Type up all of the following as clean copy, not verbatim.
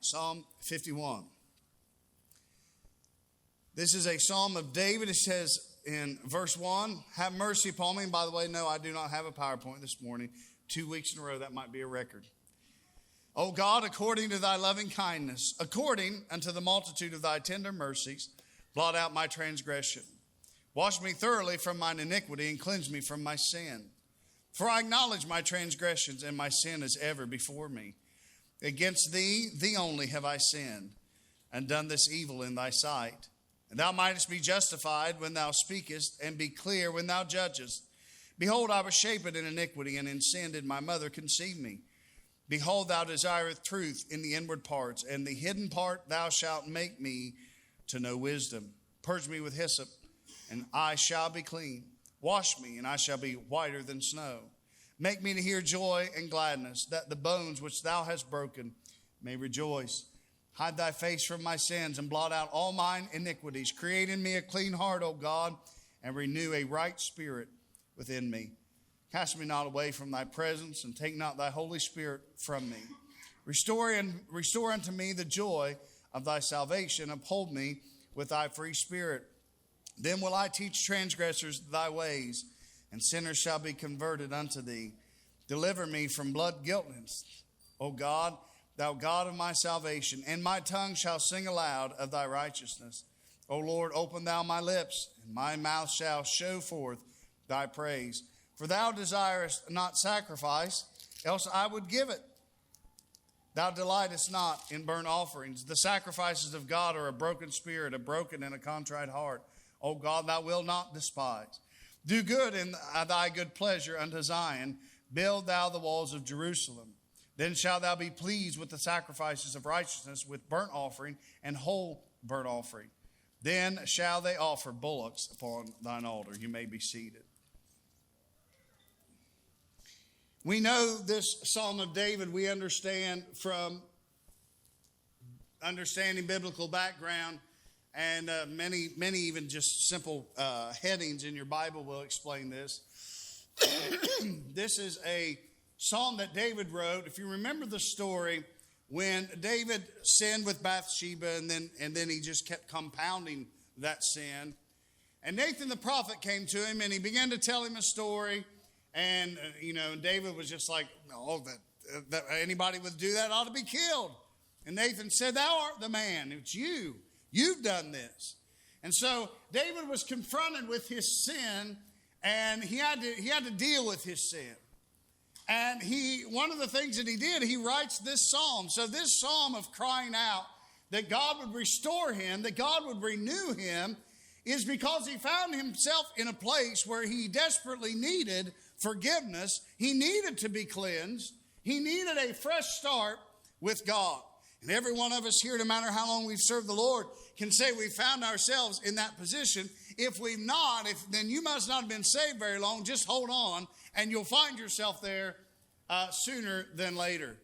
Psalm 51. This is a psalm of David. It says in verse 1, have mercy upon me. And by the way, no, I do not have a PowerPoint this morning. 2 weeks in a row, that might be a record. O God, according to thy loving kindness, according unto the multitude of thy tender mercies, blot out my transgression. Wash me thoroughly from mine iniquity and cleanse me from my sin. For I acknowledge my transgressions, and my sin is ever before me. Against thee, thee only have I sinned, and done this evil in thy sight. And thou mightest be justified when thou speakest, and be clear when thou judgest. Behold, I was shapen in iniquity, and in sin did my mother conceive me. Behold, thou desirest truth in the inward parts, and the hidden part thou shalt make me to know wisdom. Purge me with hyssop, and I shall be clean. Wash me, and I shall be whiter than snow. Make me to hear joy and gladness, that the bones which thou hast broken may rejoice. Hide thy face from my sins, and blot out all mine iniquities. Create in me a clean heart, O God, and renew a right spirit within me. Cast me not away from thy presence, and take not thy Holy Spirit from me. Restore unto me the joy of thy salvation. Uphold me with thy free spirit. Then will I teach transgressors thy ways, and sinners shall be converted unto thee. Deliver me from blood guiltiness, O God, thou God of my salvation, and my tongue shall sing aloud of thy righteousness. O Lord, open thou my lips, and my mouth shall show forth thy praise. For thou desirest not sacrifice, else I would give it. Thou delightest not in burnt offerings. The sacrifices of God are a broken spirit, a broken and a contrite heart. O God, thou wilt not despise. Do good in thy good pleasure unto Zion. Build thou the walls of Jerusalem. Then shalt thou be pleased with the sacrifices of righteousness, with burnt offering and whole burnt offering. Then shall they offer bullocks upon thine altar. You may be seated. We know this Psalm of David, we understand from understanding biblical background, and many even just simple headings in your Bible will explain this. This is a psalm that David wrote. If you remember the story, when David sinned with Bathsheba, and then he just kept compounding that sin. And Nathan the prophet came to him, and he began to tell him a story. And, David was just like, no, that anybody would do that ought to be killed. And Nathan said, thou art the man. It's you. You've done this. And so David was confronted with his sin, and he had to deal with his sin. And one of the things that he did, he writes this psalm. So this psalm of crying out that God would restore him, that God would renew him, is because he found himself in a place where he desperately needed forgiveness. He needed to be cleansed. He needed a fresh start with God. And every one of us here, no matter how long we've served the Lord, can say we found ourselves in that position. If we've not, then you must not have been saved very long. Just hold on, and you'll find yourself there sooner than later.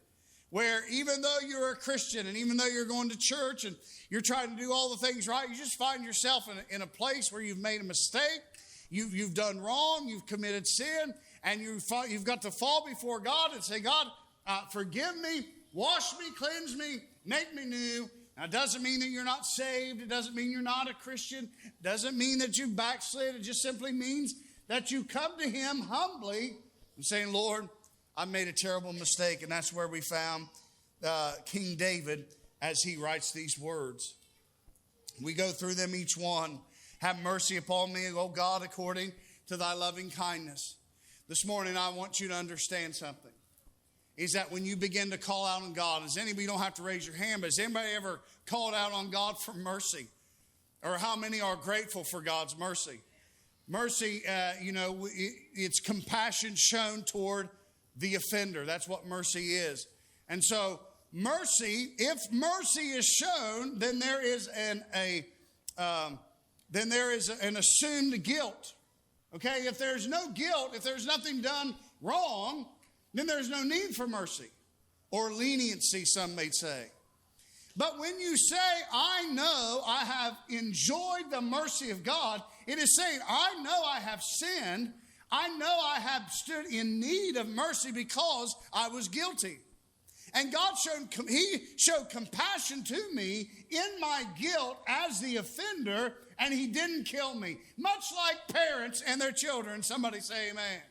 Where even though you're a Christian, and even though you're going to church, and you're trying to do all the things right, you just find yourself in a place where you've made a mistake, you've done wrong, you've committed sin, and you've got to fall before God and say, God, forgive me, wash me, cleanse me, make me new. Now, it doesn't mean that you're not saved. It doesn't mean you're not a Christian. It doesn't mean that you backslid. It just simply means that you come to him humbly and saying, Lord, I made a terrible mistake. And that's where we found King David as he writes these words. We go through them each one. Have mercy upon me, O God, according to thy loving kindness. This morning, I want you to understand something. Is that when you begin to call out on God, you don't have to raise your hand, but has anybody ever called out on God for mercy? Or how many are grateful for God's mercy? Mercy, it's compassion shown toward the offender. That's what mercy is. And so mercy, if mercy is shown, then there is an assumed guilt. Okay, if there's no guilt, if there's nothing done wrong, then there's no need for mercy or leniency, some may say. But when you say, I know I have enjoyed the mercy of God, it is saying, I know I have sinned. I know I have stood in need of mercy because I was guilty. And he showed compassion to me in my guilt as the offender, and he didn't kill me. Much like parents and their children. Somebody say amen.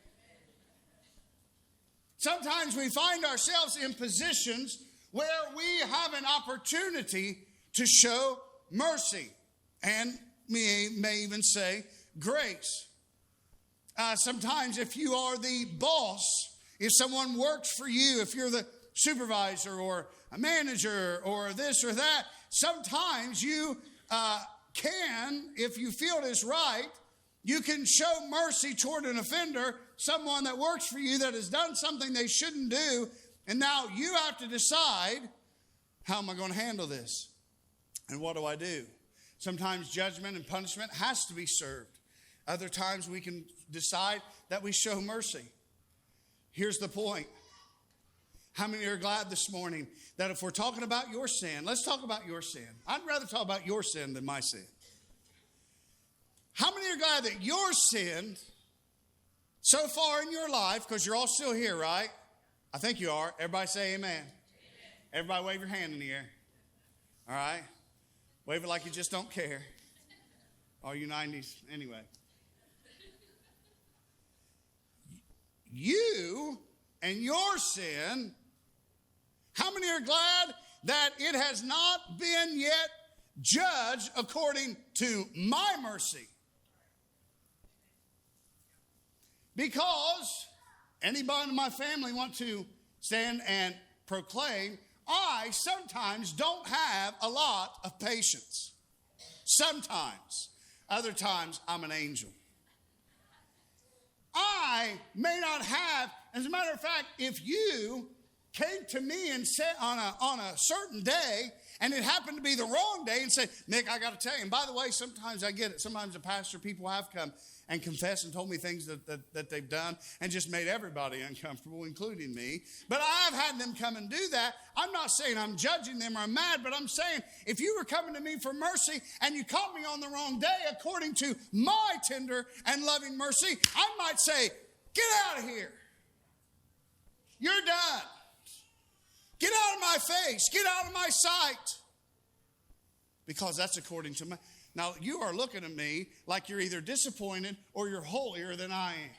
Sometimes we find ourselves in positions where we have an opportunity to show mercy, and may even say grace. Sometimes if you are the boss, if someone works for you, if you're the supervisor or a manager or this or that, sometimes you can, if you feel it is right, you can show mercy toward an offender, someone that works for you that has done something they shouldn't do, and now you have to decide, how am I going to handle this? And what do I do? Sometimes judgment and punishment has to be served. Other times we can decide that we show mercy. Here's the point. How many are glad this morning that if we're talking about your sin, let's talk about your sin. I'd rather talk about your sin than my sin. How many are glad that your sin so far in your life, because you're all still here, right? I think you are. Everybody say amen. Amen. Everybody wave your hand in the air. All right? Wave it like you just don't care. All you 90s, anyway. You and your sin, how many are glad that it has not been yet judged according to my mercy? Because anybody in my family want to stand and proclaim, I sometimes don't have a lot of patience. Sometimes. Other times, I'm an angel. I may not have, as a matter of fact, if you came to me and said on a certain day, and it happened to be the wrong day, and say, Mick, I got to tell you, and by the way, sometimes I get it. Sometimes the pastor, people have come and confessed and told me things that they've done and just made everybody uncomfortable, including me. But I've had them come and do that. I'm not saying I'm judging them or I'm mad, but I'm saying if you were coming to me for mercy and you caught me on the wrong day according to my tender and loving mercy, I might say, get out of here. You're done. Get out of my face. Get out of my sight. Because that's according to my... Now, you are looking at me like you're either disappointed or you're holier than I am.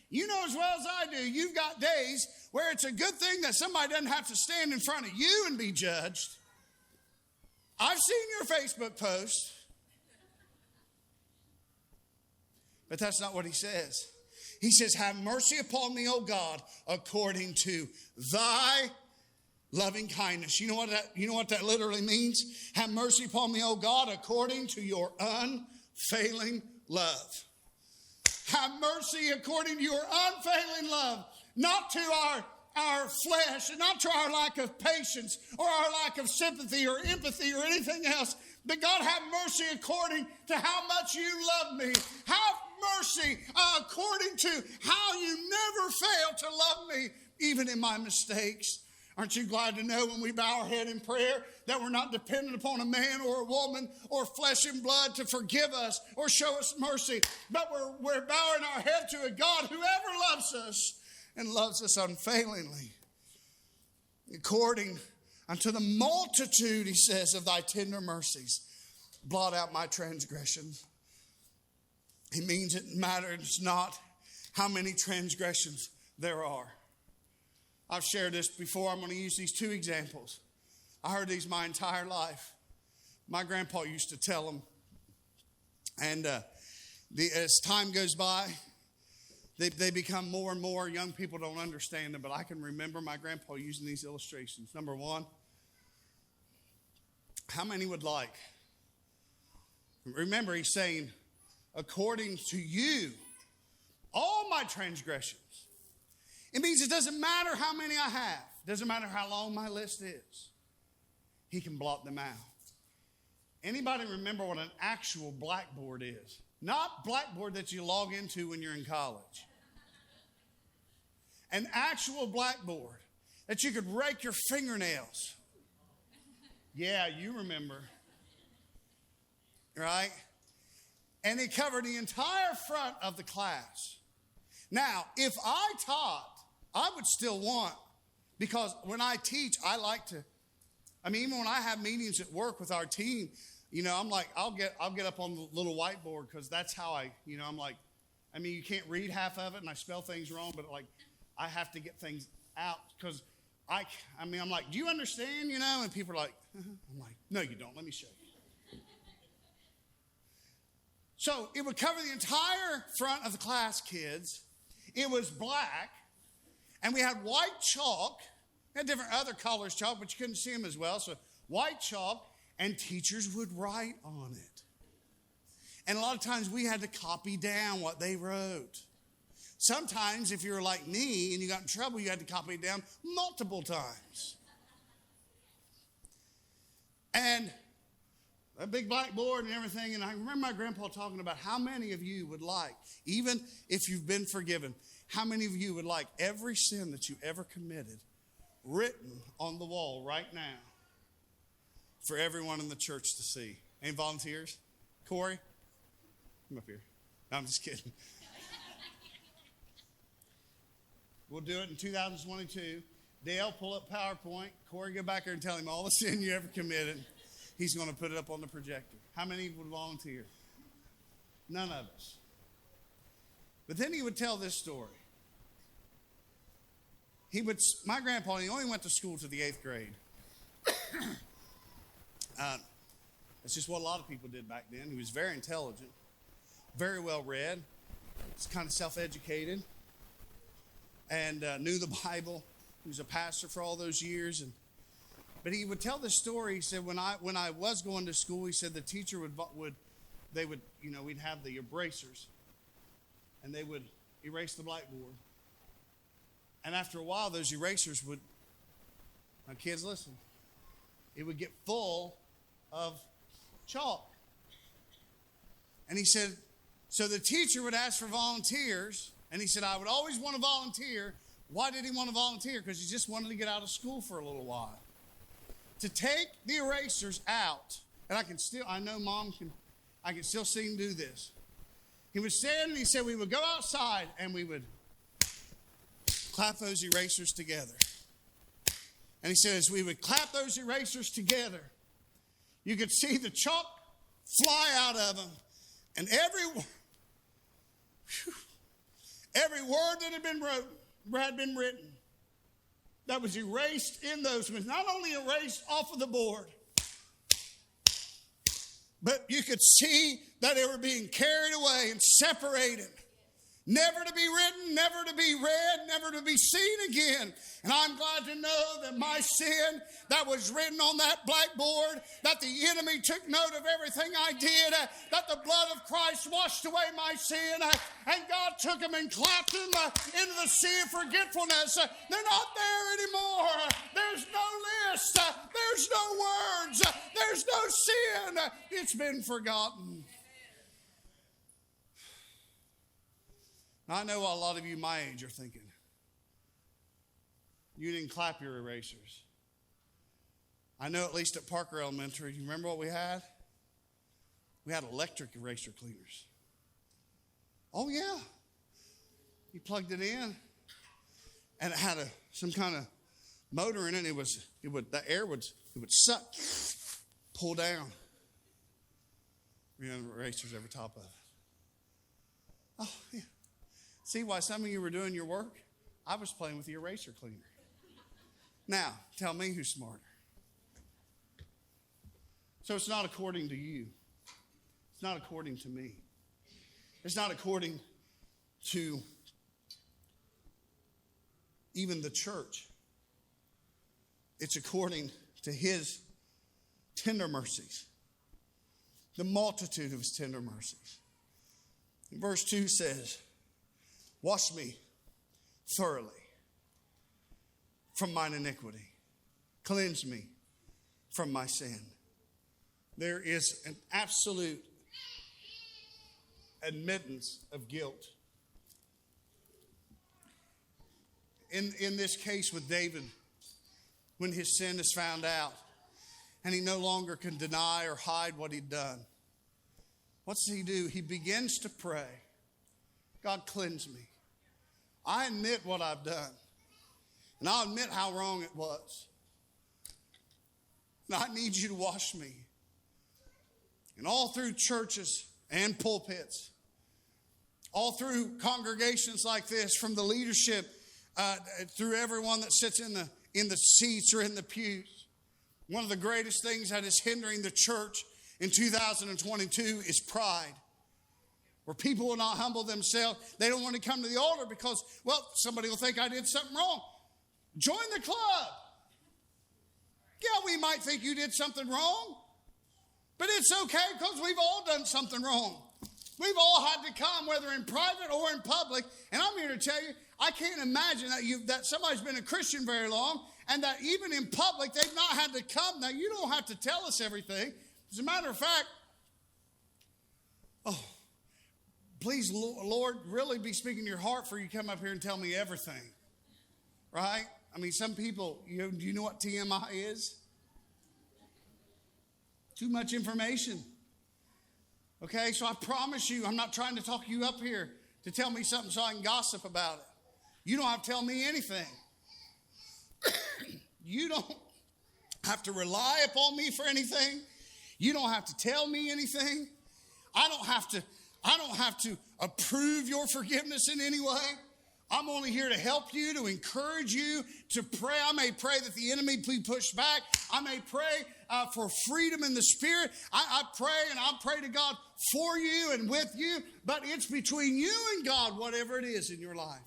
You know as well as I do, you've got days where it's a good thing that somebody doesn't have to stand in front of you and be judged. I've seen your Facebook post. But that's not what he says. He says, have mercy upon me, O God, according to thy loving kindness. You know what that literally means? Have mercy upon me, O God, according to your unfailing love. Have mercy according to your unfailing love. Not to our flesh, and not to our lack of patience or our lack of sympathy or empathy or anything else. But God, have mercy according to how much you love me. Have mercy according to how you never fail to love me, even in my mistakes. Aren't you glad to know when we bow our head in prayer that we're not dependent upon a man or a woman or flesh and blood to forgive us or show us mercy, but we're bowing our head to a God who ever loves us and loves us unfailingly. According unto the multitude, he says, of thy tender mercies, blot out my transgressions. He means it matters not how many transgressions there are. I've shared this before. I'm going to use these two examples. I heard these my entire life. My grandpa used to tell them. And as time goes by, they become more and more. Young people don't understand them, but I can remember my grandpa using these illustrations. Number one, how many would like? Remember, he's saying, according to you, all my transgressions. It means it doesn't matter how many I have. It doesn't matter how long my list is. He can blot them out. Anybody remember what an actual blackboard is? Not blackboard that you log into when you're in college. An actual blackboard that you could rake your fingernails. Yeah, you remember. Right? And it covered the entire front of the class. Now, if I taught, I would still want Because when I teach, I like to, even when I have meetings at work with our team, I'm like, I'll get up on the little whiteboard because that's how I'm like, you can't read half of it and I spell things wrong, but like I have to get things out because I'm like, do you understand, And people are like, I'm like, no, you don't. Let me show you. So it would cover the entire front of the class, kids. It was black, and we had white chalk. We had different other colors chalk, but you couldn't see them as well. So white chalk, and teachers would write on it. And a lot of times we had to copy down what they wrote. Sometimes if you were like me and you got in trouble, you had to copy it down multiple times. And a big blackboard and everything. And I remember my grandpa talking about how many of you would like, even if you've been forgiven, how many of you would like every sin that you ever committed written on the wall right now for everyone in the church to see? Any volunteers? Corey? Come up here. No, I'm just kidding. We'll do it in 2022. Dale, pull up PowerPoint. Corey, go back there and tell him all the sin you ever committed. He's going to put it up on the projector. How many would volunteer? None of us. But then he would tell this story. My grandpa, he only went to school to the 8th grade. That's just what a lot of people did back then. He was very intelligent, very well read, was kind of self-educated, and knew the Bible. He was a pastor for all those years. But he would tell this story. He said, when I was going to school, he said the teacher we'd have the erasers, and they would erase the blackboard. And after a while, those erasers would, now kids, listen, it would get full of chalk. And he said, so the teacher would ask for volunteers, and he said, I would always want to volunteer. Why did he want to volunteer? Because he just wanted to get out of school for a little while. To take the erasers out, and I can still see him do this. He would stand and he said we would go outside and we would clap those erasers together. And he said as we would clap those erasers together, you could see the chalk fly out of them. And every word that had been written that was erased in those was not only erased off of the board, but you could see that they were being carried away and separated. Never to be written, never to be read, never to be seen again. And I'm glad to know that my sin that was written on that blackboard, that the enemy took note of everything I did, that the blood of Christ washed away my sin, and God took them and clapped them into the sea of forgetfulness. They're not there anymore. There's no list. There's no words. There's no sin. It's been forgotten. I know what a lot of you my age are thinking. You didn't clap your erasers. I know at least at Parker Elementary, you remember what we had? We had electric eraser cleaners. Oh, yeah. You plugged it in, and it had some kind of motor in it. It would suck, pull down. Erasers over top of it. Oh, yeah. See why some of you were doing your work? I was playing with the eraser cleaner. Now, tell me who's smarter. So it's not according to you. It's not according to me. It's not according to even the church. It's according to his tender mercies. The multitude of his tender mercies. Verse 2 says, wash me thoroughly from mine iniquity. Cleanse me from my sin. There is an absolute admittance of guilt. In this case with David, when his sin is found out and he no longer can deny or hide what he'd done, what's he do? He begins to pray, God, cleanse me. I admit what I've done. And I'll admit how wrong it was. And I need you to wash me. And all through churches and pulpits, all through congregations like this, from the leadership through everyone that sits in the seats or in the pews, one of the greatest things that is hindering the church in 2022 is pride. Where people will not humble themselves. They don't want to come to the altar because, well, somebody will think I did something wrong. Join the club. Yeah, we might think you did something wrong, but it's okay because we've all done something wrong. We've all had to come, whether in private or in public. And I'm here to tell you, I can't imagine that somebody's been a Christian very long and that even in public they've not had to come. Now, you don't have to tell us everything. As a matter of fact, please, Lord, really be speaking to your heart for you to come up here and tell me everything. Right? I mean, some people, do you know what TMI is? Too much information. Okay, so I promise you, I'm not trying to talk you up here to tell me something so I can gossip about it. You don't have to tell me anything. You don't have to rely upon me for anything. You don't have to tell me anything. I don't have to approve your forgiveness in any way. I'm only here to help you, to encourage you, to pray. I may pray that the enemy be pushed back. I may pray for freedom in the spirit. I pray and I'll pray to God for you and with you. But it's between you and God, whatever it is in your life.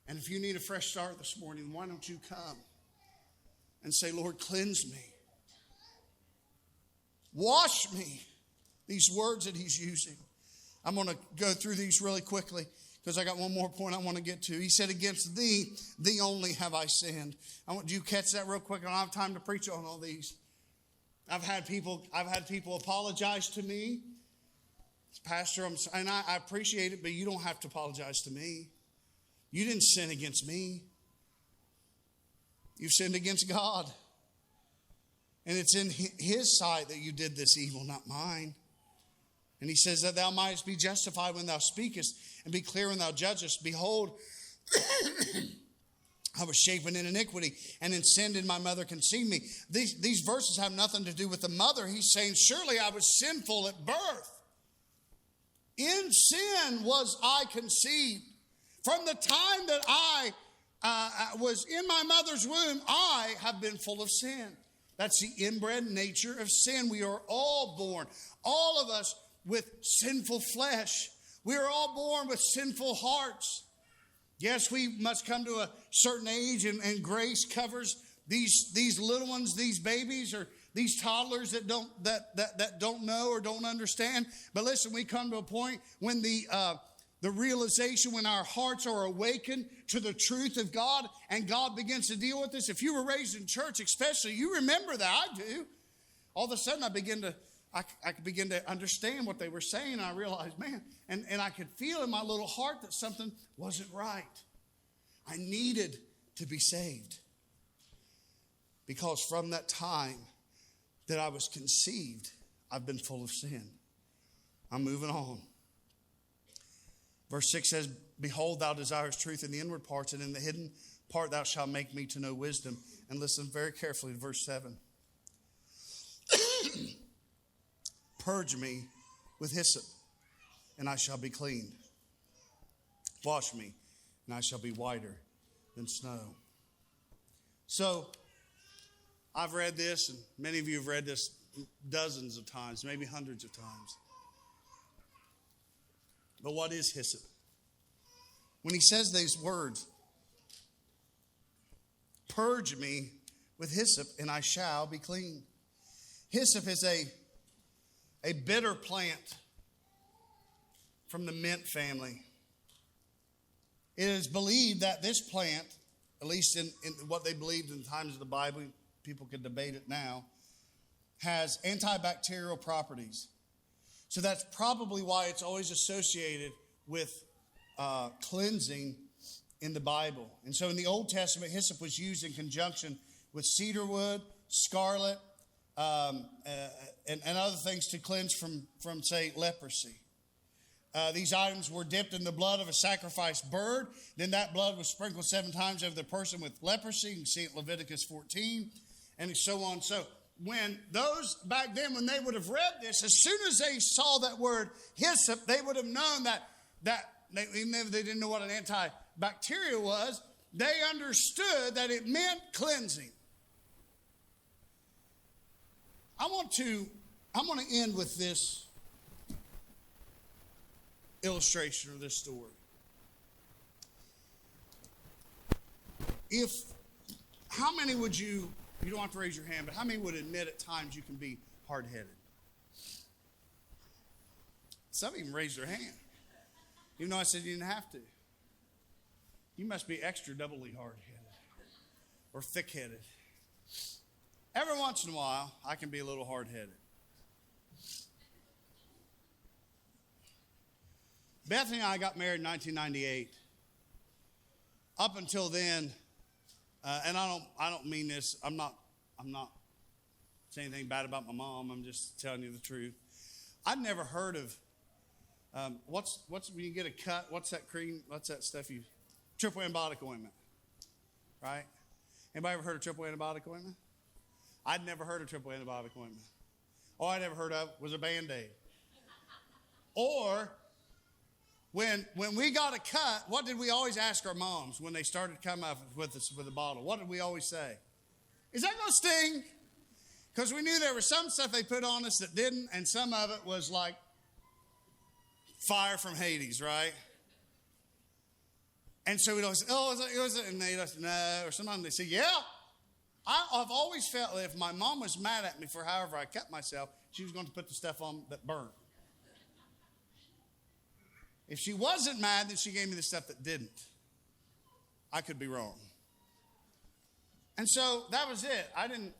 And if you need a fresh start this morning, why don't you come and say, Lord, cleanse me. Wash me. These words that he's using. I'm going to go through these really quickly because I got one more point I want to get to. He said, against thee only have I sinned. Do you catch that real quick? I don't have time to preach on all these. I've had people apologize to me. Pastor, and I appreciate it, but you don't have to apologize to me. You didn't sin against me. You sinned against God. And it's in his sight that you did this evil, not mine. And he says that thou mightest be justified when thou speakest and be clear when thou judgest. Behold, I was shapen in iniquity, and in sin did my mother conceive me. These verses have nothing to do with the mother. He's saying, surely I was sinful at birth. In sin was I conceived. From the time that I was in my mother's womb, I have been full of sin. That's the inbred nature of sin. We are all born, all of us, with sinful flesh. We are all born with sinful hearts. Yes, we must come to a certain age, and grace covers these little ones, these babies, or these toddlers that don't know or don't understand. But listen, we come to a point when the realization, when our hearts are awakened to the truth of God and God begins to deal with us. If you were raised in church especially, you remember that. I do. All of a sudden I begin to understand what they were saying, and I realized, man, and I could feel in my little heart that something wasn't right. I needed to be saved. Because from that time that I was conceived, I've been full of sin. I'm moving on. Verse 6 says, behold, thou desirest truth in the inward parts, and in the hidden part thou shalt make me to know wisdom. And listen very carefully to verse 7. Purge me with hyssop, and I shall be clean. Wash me, and I shall be whiter than snow. So, I've read this, and many of you have read this dozens of times, maybe hundreds of times. But what is hyssop? When he says these words, purge me with hyssop, and I shall be clean. Hyssop is a bitter plant from the mint family. It is believed that this plant, at least in what they believed in the times of the Bible, people could debate it now, has antibacterial properties. So that's probably why it's always associated with cleansing in the Bible. And so in the Old Testament, hyssop was used in conjunction with cedar wood, scarlet, and other things to cleanse from say, leprosy. These items were dipped in the blood of a sacrificed bird. Then that blood was sprinkled 7 times over the person with leprosy. You can see it in Leviticus 14, and so on. So when those back then, when they would have read this, as soon as they saw that word hyssop, they would have known even if they didn't know what an antibacterial was, they understood that it meant cleansing. I want to end with this illustration or this story. How many would you don't have to raise your hand, but how many would admit at times you can be hard-headed? Some even raised their hand. Even though I said you didn't have to. You must be extra doubly hard-headed or thick-headed. Every once in a while, I can be a little hard-headed. Bethany and I got married in 1998. Up until then, and I don't mean this. I'm not saying anything bad about my mom. I'm just telling you the truth. I'd never heard of what's when you get a cut. What's that cream? What's that stuff you? Triple antibiotic ointment, right? Anybody ever heard of triple antibiotic ointment? I'd never heard of triple antibiotic ointment. All I'd ever heard of was a Band-Aid. Or when we got a cut, what did we always ask our moms when they started to come up with us with a bottle? What did we always say? Is that going to sting? Because we knew there was some stuff they put on us that didn't, and some of it was like fire from Hades, right? And so we'd always say, it was, and they'd say, no, or sometimes they say, yeah. I've always felt that if my mom was mad at me for however I cut myself, she was going to put the stuff on that burnt. If she wasn't mad, then she gave me the stuff that didn't. I could be wrong. And so that was it. And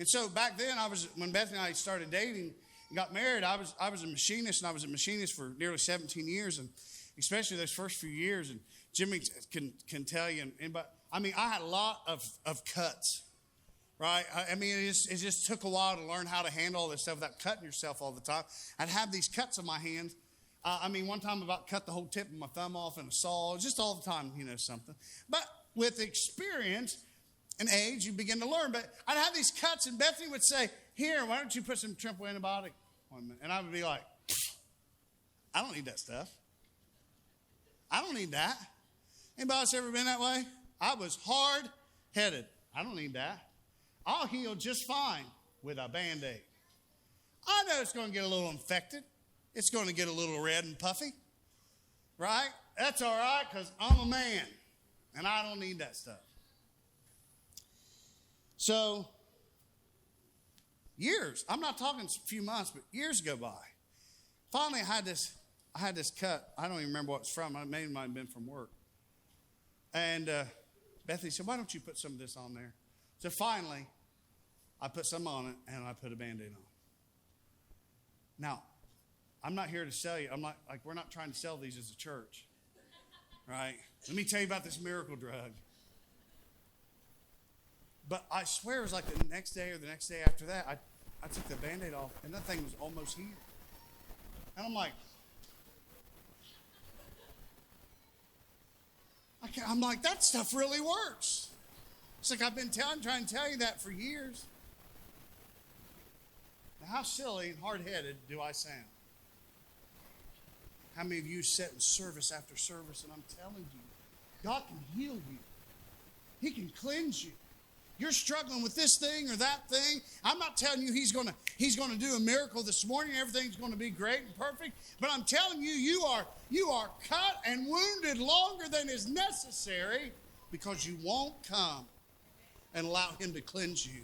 so back then, when Bethany and I started dating and got married, I was a machinist, and I was a machinist for nearly 17 years, and especially those first few years. And Jimmy can tell you, I had a lot of cuts, right? It just took a while to learn how to handle all this stuff without cutting yourself all the time. I'd have these cuts on my hands. One time I about cut the whole tip of my thumb off in a saw, just all the time, something. But with experience and age, you begin to learn. But I'd have these cuts, and Bethany would say, here, why don't you put some triple antibiotic on me? And I would be like, I don't need that stuff. I don't need that. Anybody else ever been that way? I was hard-headed. I don't need that. I'll heal just fine with a Band-Aid. I know it's going to get a little infected. It's going to get a little red and puffy, right? That's all right, because I'm a man, and I don't need that stuff. So, years, I'm not talking a few months, but years go by. Finally, I had this cut. I don't even remember what it's from. It might have been from work. And Bethany said, why don't you put some of this on there? So finally, I put some on it, and I put a Band-Aid on. Now, I'm not here to sell you. We're not trying to sell these as a church, right? Let me tell you about this miracle drug. But I swear it was like the next day or the next day after that, I took the Band-Aid off, and that thing was almost healed. And I'm like, that stuff really works. It's like I've been trying to tell you that for years. Now, how silly and hard-headed do I sound? How many of you sit in service after service, and I'm telling you, God can heal you. He can cleanse you. You're struggling with this thing or that thing. I'm not telling you he's going to do a miracle this morning. Everything's going to be great and perfect. But I'm telling you, you are cut and wounded longer than is necessary because you won't come and allow him to cleanse you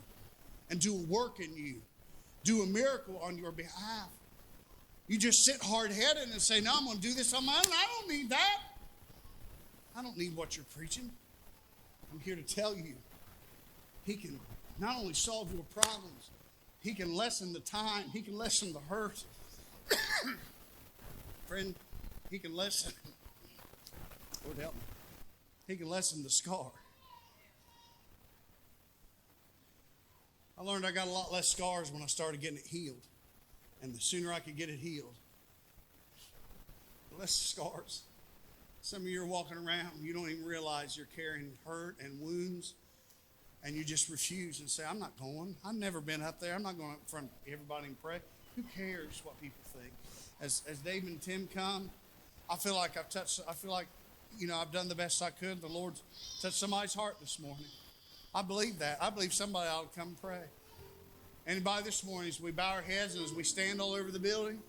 and do a work in you, do a miracle on your behalf. You just sit hard-headed and say, no, I'm going to do this on my own. I don't need that. I don't need what you're preaching. I'm here to tell you, he can not only solve your problems, he can lessen the time, he can lessen the hurt. Friend, he can lessen, Lord help me, he can lessen the scar. I learned I got a lot less scars when I started getting it healed. And the sooner I could get it healed, Less scars. Some of you are walking around, you don't even realize you're carrying hurt and wounds, and you just refuse and say, I'm not going. I've never been up there. I'm not going up in front of everybody and pray. Who cares what people think? As Dave and Tim come, I feel like I've done the best I could. The Lord's touched somebody's heart this morning. I believe that. I believe somebody ought to come pray. Anybody this morning, as we bow our heads and as we stand all over the building,